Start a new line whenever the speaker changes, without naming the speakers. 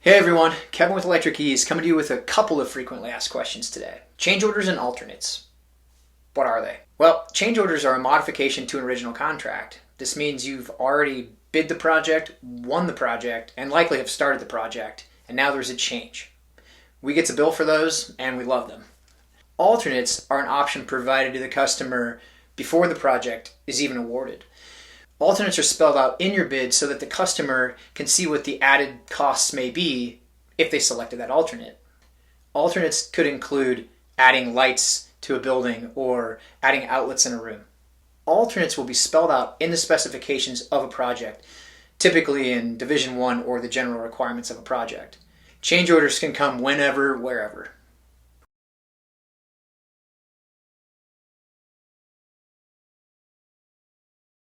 Hey everyone, Kevin with Electric Ease coming to you with a couple of frequently asked questions today. Change orders and alternates. What are they? Well, change orders are a modification to an original contract. This means you've already bid the project, won the project, and likely have started the project, and now there's a change. We get to bill for those, and we love them. Alternates are an option provided to the customer before the project is even awarded. Alternates are spelled out in your bid so that the customer can see what the added costs may be if they selected that alternate. Alternates could include adding lights to a building or adding outlets in a room. Alternates will be spelled out in the specifications of a project, typically in Division 1 or the general requirements of a project. Change orders can come whenever, wherever.